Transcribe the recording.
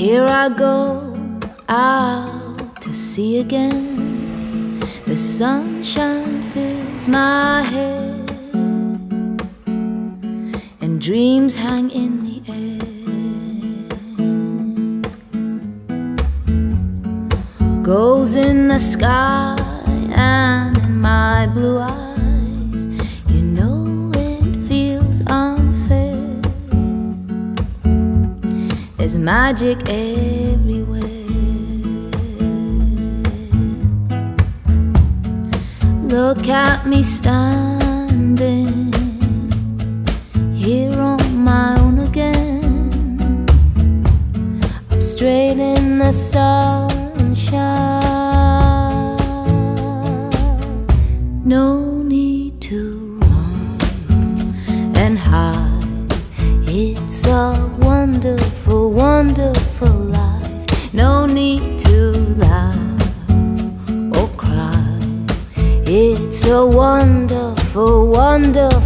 Here I go out to sea again. The sunshine fills my head, and dreams hang in the air. Goals in the sky and in my blue eyes, you know it feels unfair. There's magic everywhere. Look at me standing here on my own again. I'm straight in the sunshine. No need to run and hide. It's a wonderful, wonderful life. No need to laugh or cry. It's a wonderful, wonderful